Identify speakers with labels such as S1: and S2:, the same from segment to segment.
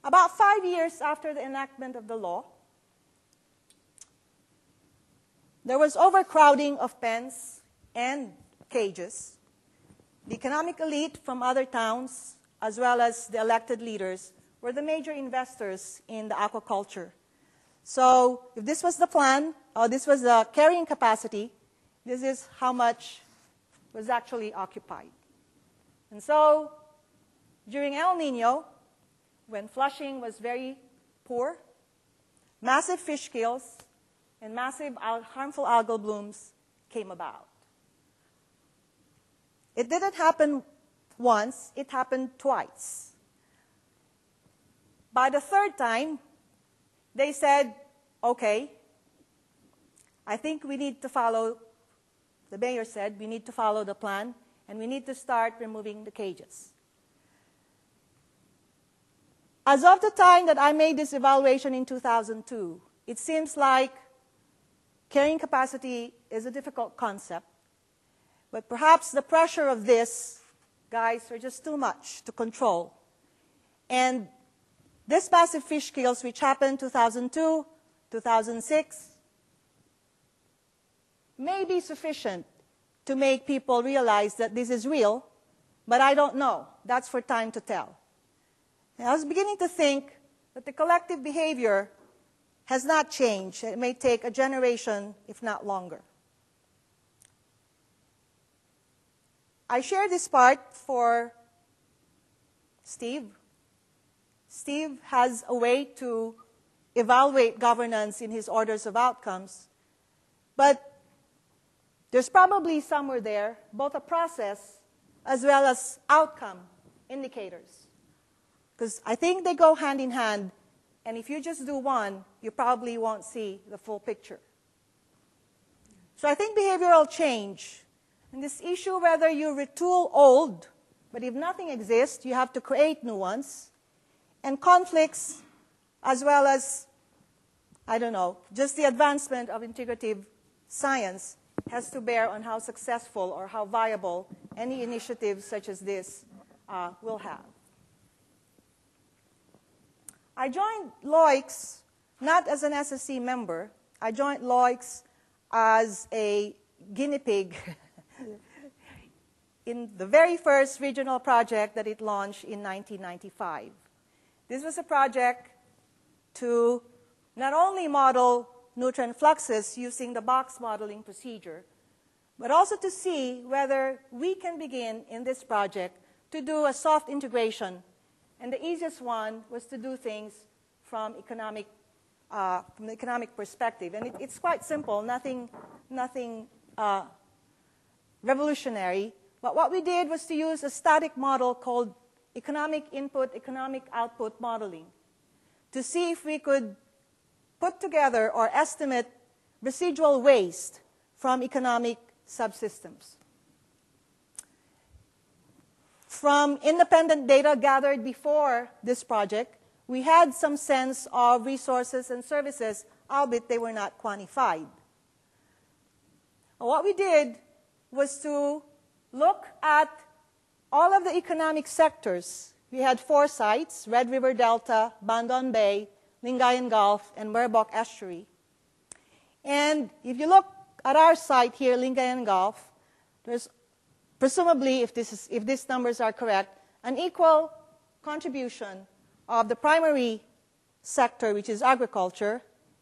S1: About 5 years after the enactment of the law, there was overcrowding of pens and cages. The economic elite from other towns, as well as the elected leaders, were the major investors in the aquaculture. So if this was the plan, or this was the carrying capacity, this is how much was actually occupied. And so during El Nino, when flushing was very poor, massive fish kills and massive harmful algal blooms came about. It didn't happen once, it happened twice. By the third time, they said, okay, I think we need to follow, the mayor said, we need to follow the plan, and we need to start removing the cages. As of the time that I made this evaluation in 2002, it seems like carrying capacity is a difficult concept, but perhaps the pressure of this, guys, are just too much to control. And this massive fish kills, which happened 2002, 2006, may be sufficient to make people realize that this is real, but I don't know. That's for time to tell. And I was beginning to think that the collective behavior has not changed. It may take a generation, if not longer. I share this part for Steve. Steve has a way to evaluate governance in his orders of outcomes, but there's probably somewhere there both a process as well as outcome indicators. Because I think they go hand in hand, and if you just do one, you probably won't see the full picture. So I think behavioral change, and this issue whether you retool old, but if nothing exists, you have to create new ones, and conflicts, as well as, I don't know, just the advancement of integrative science has to bear on how successful or how viable any initiative such as this will have. I joined Loicz not as an SSC member. I joined Loicz as a guinea pig in the very first regional project that it launched in 1995. This was a project to not only model nutrient fluxes using the box modeling procedure, but also to see whether we can begin in this project to do a soft integration. And the easiest one was to do things from the economic perspective. And it's quite simple, nothing revolutionary. But what we did was to use a static model called economic input, economic output modeling to see if we could put together or estimate residual waste from economic subsystems. From independent data gathered before this project, we had some sense of resources and services, albeit they were not quantified. And what we did was to look at all of the economic sectors. We had 4 sites: Red River Delta, Bandon Bay, Lingayen Gulf, and Merbok Estuary. And if you look at our site here, Lingayen Gulf, there's presumably, if these numbers are correct, an equal contribution of the primary sector, which is agriculture,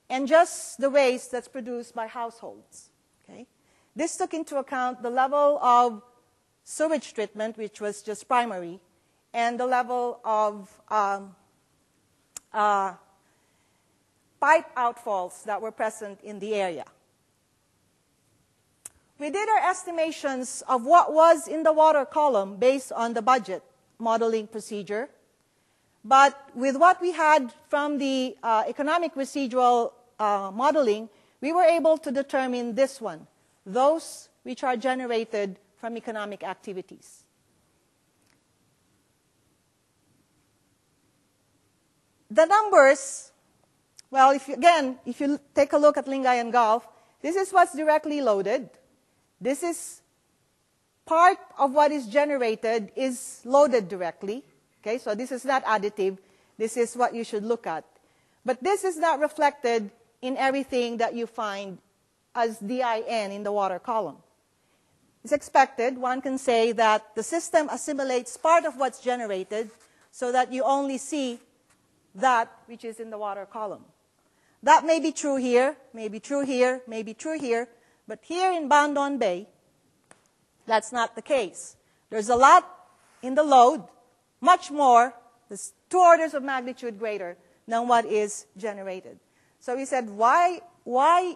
S1: and just the waste that's produced by households. Okay? This took into account the level of sewage treatment, which was just primary, and the level of pipe outfalls that were present in the area. We did our estimations of what was in the water column based on the budget modeling procedure. But with what we had from the economic residual modeling, we were able to determine this one, those which are generated from economic activities. The numbers, well, if you take a look at Lingayen Gulf, this is what's directly loaded. This is part of what is generated is loaded directly. Okay, so this is not additive. this is what you should look at. But this is not reflected in everything that you find as DIN in the water column. It's expected, one can say, that the system assimilates part of what's generated so that you only see that which is in the water column. That may be true here, may be true here, may be true here, but here in Bandon Bay, that's not the case. There's a lot in the load, much more, there's 2 orders of magnitude greater than what is generated. So we said, why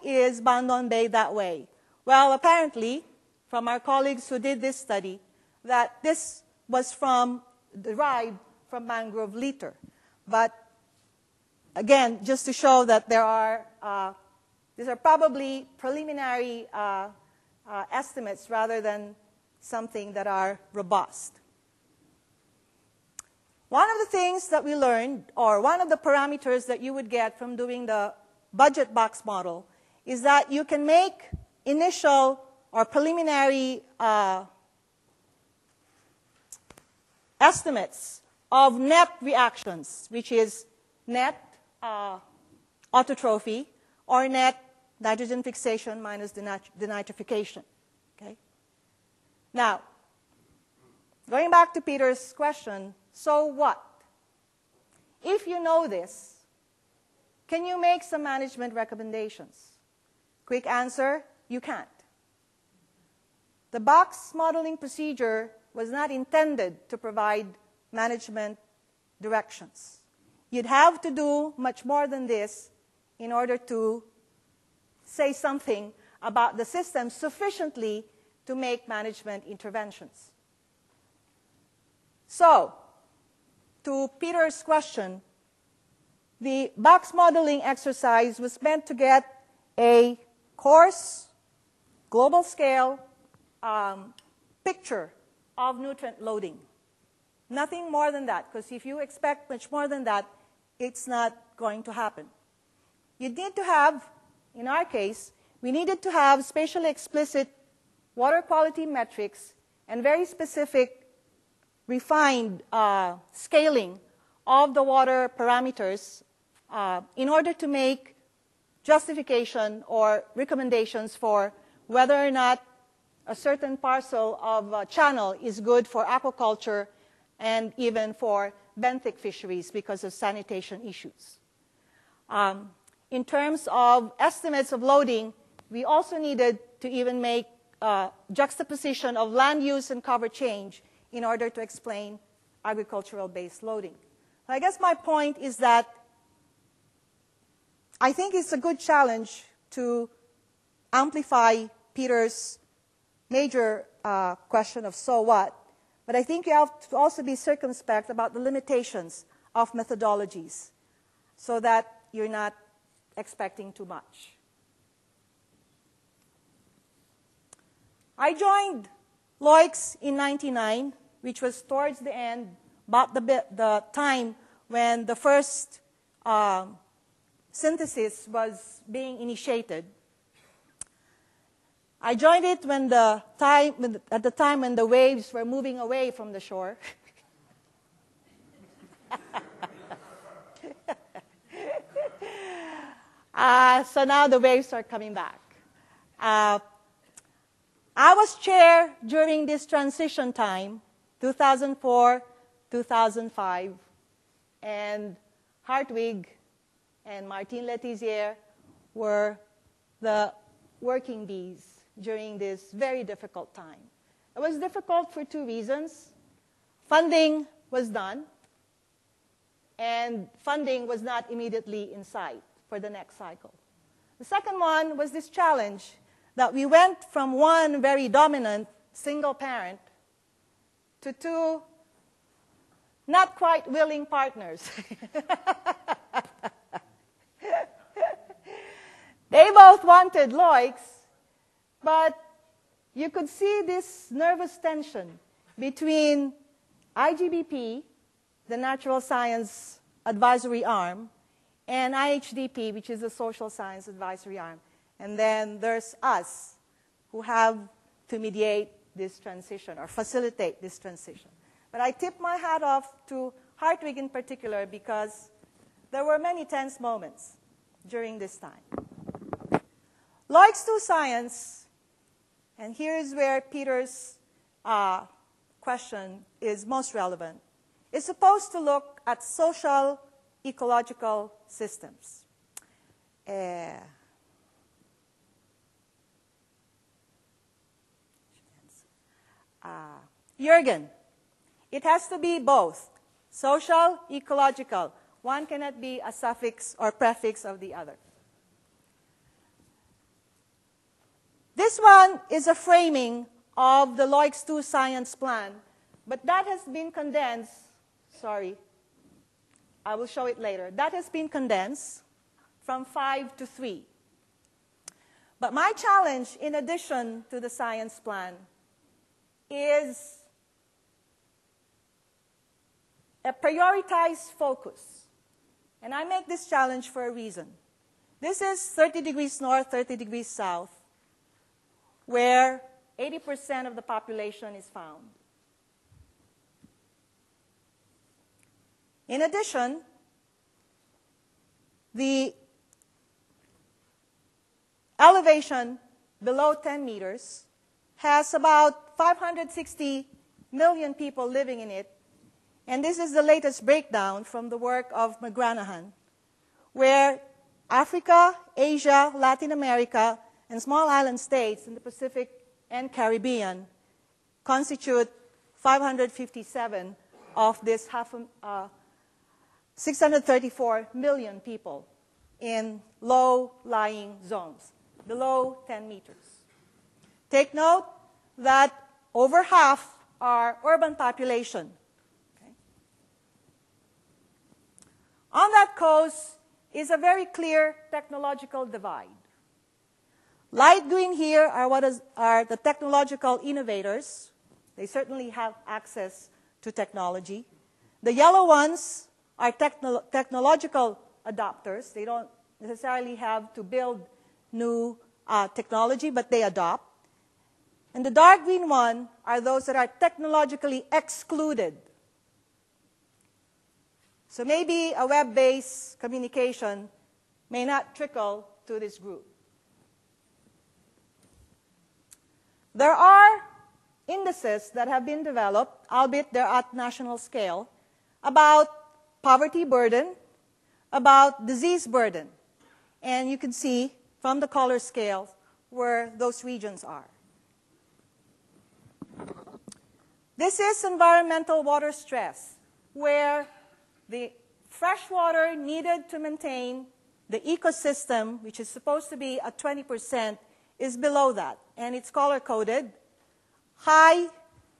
S1: is Bandon Bay that way? Well, apparently, from our colleagues who did this study, that this was derived from mangrove litter. But again, just to show that these are probably preliminary estimates rather than something that are robust. One of the things that we learned, or one of the parameters that you would get from doing the budget box model, is that you can make initial or preliminary estimates of net reactions, which is net autotrophy or net nitrogen fixation minus denitrification. Okay? Now, going back to Peter's question, so what? If you know this, can you make some management recommendations? Quick answer, you can't. The box modeling procedure was not intended to provide management directions. You'd have to do much more than this in order to say something about the system sufficiently to make management interventions. So, to Peter's question, the box modeling exercise was meant to get a coarse, global scale picture of nutrient loading. Nothing more than that, because if you expect much more than that, it's not going to happen. You need to have, in our case, we needed to have spatially explicit water quality metrics and very specific refined scaling of the water parameters in order to make justification or recommendations for whether or not a certain parcel of channel is good for aquaculture and even for benthic fisheries because of sanitation issues. In terms of estimates of loading, we also needed to even make juxtaposition of land use and cover change in order to explain agricultural-based loading. I guess my point is that I think it's a good challenge to amplify Peter's major question of so what, but I think you have to also be circumspect about the limitations of methodologies so that you're not expecting too much. I joined Loicz in '99, which was towards the end, about the time when the first synthesis was being initiated. I joined it at the time when the waves were moving away from the shore. So now the waves are coming back. I was chair during this transition time, 2004, 2005, and Hartwig and Martin Letizier were the working bees during this very difficult time. It was difficult for 2 reasons. Funding was done, and funding was not immediately in sight for the next cycle. The second one was this challenge that we went from one very dominant single parent to 2 not quite willing partners. They both wanted Loicz, but you could see this nervous tension between IGBP, the Natural Science Advisory Arm, and IHDP, which is the Social Science Advisory Arm. And then there's us, who have to mediate this transition or facilitate this transition. But I tip my hat off to Hartwig in particular, because there were many tense moments during this time. Loicz 2 science, and here's where Peter's question is most relevant, is supposed to look at social ecological systems. Jürgen, it has to be both, social, ecological. One cannot be a suffix or prefix of the other. This one is a framing of the Loicz 2 science plan, but that has been condensed, sorry, I will show it later. That has been condensed from 5 to 3. But my challenge, in addition to the science plan, is a prioritized focus. And I make this challenge for a reason. This is 30 degrees north, 30 degrees south, where 80% of the population is found. In addition, the elevation below 10 meters has about 560 million people living in it. And this is the latest breakdown from the work of McGranahan, where Africa, Asia, Latin America, and small island states in the Pacific and Caribbean constitute 557 of this 634 million people in low-lying zones, below 10 meters. Take note that over half are urban population. Okay? On that coast is a very clear technological divide. Light green here are the technological innovators. They certainly have access to technology. The yellow ones are technological adopters. They don't necessarily have to build new technology, but they adopt. And the dark green one are those that are technologically excluded. So maybe a web-based communication may not trickle to this group. There are indices that have been developed, albeit they're at national scale, about poverty burden, about disease burden. And you can see from the color scale where those regions are. This is environmental water stress, where the fresh water needed to maintain the ecosystem, which is supposed to be at 20%, is below that. And it's color-coded. High,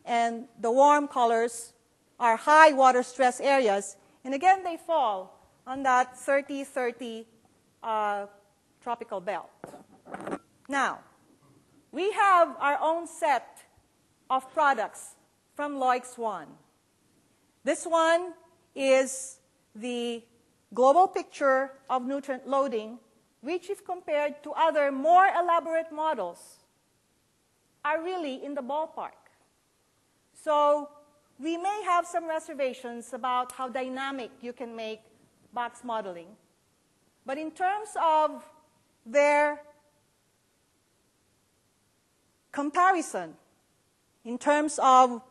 S1: and the warm colors are high water stress areas. And again, they fall on that 30-30 tropical belt. Now, we have our own set of products from Loicz 1. This one is the global picture of nutrient loading, which, if compared to other more elaborate models, are really in the ballpark. So we may have some reservations about how dynamic you can make box modeling. But in terms of their comparison, in terms of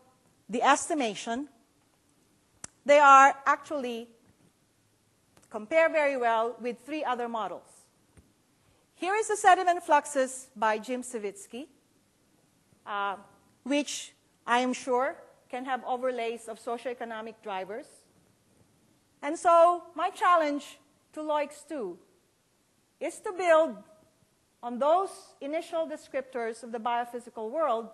S1: the estimation, they are actually compare very well with 3 other models. Here is the sediment fluxes by Jim Savitsky, which I am sure can have overlays of socioeconomic drivers. And so my challenge to Loicz 2 is to build on those initial descriptors of the biophysical world,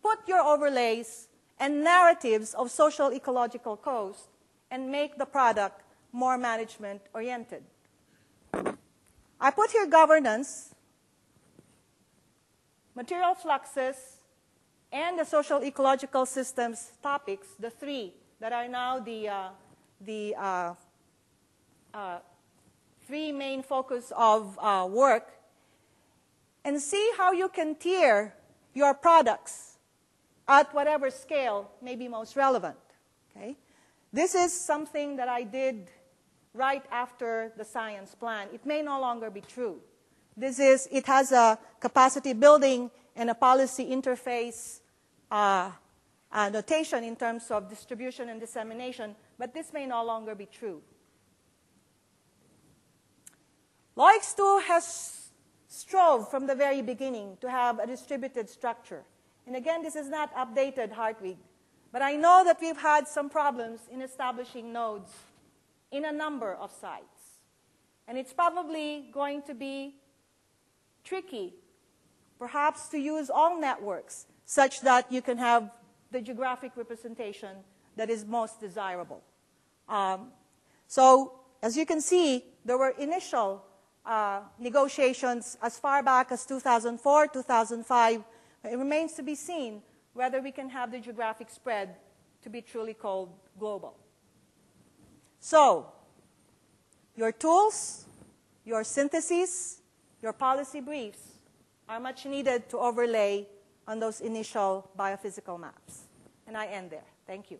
S1: put your overlays and narratives of social ecological coast, and make the product more management-oriented. I put here governance, material fluxes, and the social ecological systems topics, the 3 that are now the 3 main focus of work, and see how you can tier your products at whatever scale may be most relevant. Okay? This is something that I did right after the science plan. It may no longer be true. It has a capacity building and a policy interface notation in terms of distribution and dissemination, but this may no longer be true. Loicz, too, has strove from the very beginning to have a distributed structure. And again, this is not updated Hartwig, but I know that we've had some problems in establishing nodes in a number of sites. And it's probably going to be tricky, perhaps, to use all networks such that you can have the geographic representation that is most desirable. So, as you can see, there were initial negotiations as far back as 2004, 2005. It remains to be seen whether we can have the geographic spread to be truly called global. So, your tools, your syntheses, your policy briefs are much needed to overlay on those initial biophysical maps. And I end there. Thank you.